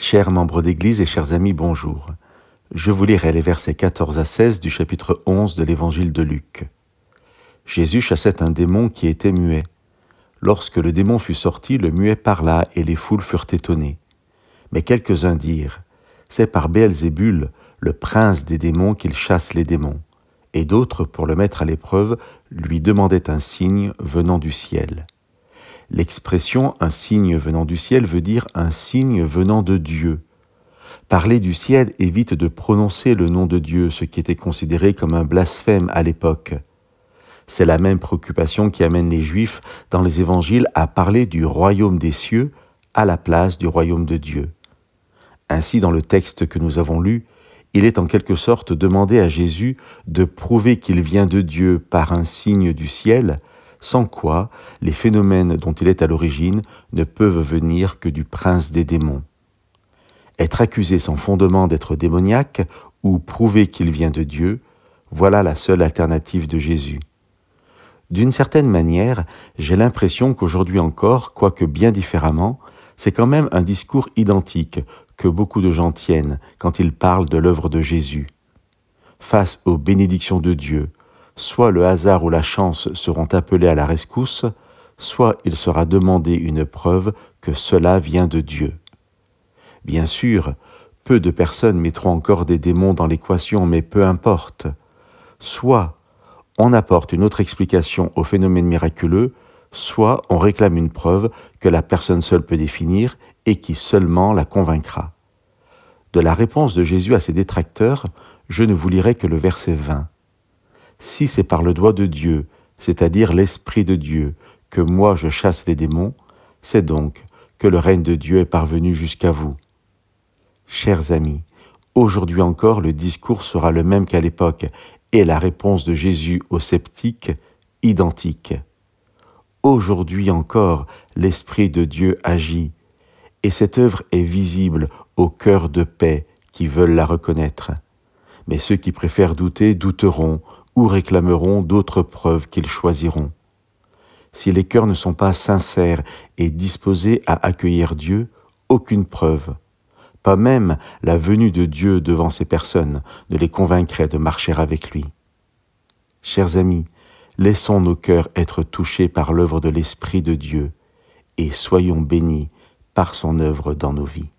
Chers membres d'Église et chers amis, bonjour. Je vous lirai les versets 14 à 16 du chapitre 11 de l'Évangile de Luc. Jésus chassait un démon qui était muet. Lorsque le démon fut sorti, le muet parla et les foules furent étonnées. Mais quelques-uns dirent « C'est par Béelzébul, le prince des démons, qu'il chasse les démons. » Et d'autres, pour le mettre à l'épreuve, lui demandaient un signe venant du ciel. L'expression « un signe venant du ciel » veut dire « un signe venant de Dieu ». Parler du ciel évite de prononcer le nom de Dieu, ce qui était considéré comme un blasphème à l'époque. C'est la même préoccupation qui amène les Juifs dans les évangiles à parler du royaume des cieux à la place du royaume de Dieu. Ainsi, dans le texte que nous avons lu, il est en quelque sorte demandé à Jésus de prouver qu'il vient de Dieu par un signe du ciel, sans quoi les phénomènes dont il est à l'origine ne peuvent venir que du prince des démons. Être accusé sans fondement d'être démoniaque ou prouver qu'il vient de Dieu, voilà la seule alternative de Jésus. D'une certaine manière, j'ai l'impression qu'aujourd'hui encore, quoique bien différemment, c'est quand même un discours identique que beaucoup de gens tiennent quand ils parlent de l'œuvre de Jésus. Face aux bénédictions de Dieu, soit le hasard ou la chance seront appelés à la rescousse, soit il sera demandé une preuve que cela vient de Dieu. Bien sûr, peu de personnes mettront encore des démons dans l'équation, mais peu importe. Soit on apporte une autre explication au phénomène miraculeux, soit on réclame une preuve que la personne seule peut définir et qui seulement la convaincra. De la réponse de Jésus à ses détracteurs, je ne vous lirai que le verset 20. Si c'est par le doigt de Dieu, c'est-à-dire l'Esprit de Dieu, que moi je chasse les démons, c'est donc que le règne de Dieu est parvenu jusqu'à vous. Chers amis, aujourd'hui encore le discours sera le même qu'à l'époque et la réponse de Jésus aux sceptiques identique. Aujourd'hui encore, l'Esprit de Dieu agit et cette œuvre est visible aux cœurs de paix qui veulent la reconnaître. Mais ceux qui préfèrent douter douteront ou réclameront d'autres preuves qu'ils choisiront. Si les cœurs ne sont pas sincères et disposés à accueillir Dieu, aucune preuve, pas même la venue de Dieu devant ces personnes, ne les convaincrait de marcher avec lui. Chers amis, laissons nos cœurs être touchés par l'œuvre de l'Esprit de Dieu et soyons bénis par son œuvre dans nos vies.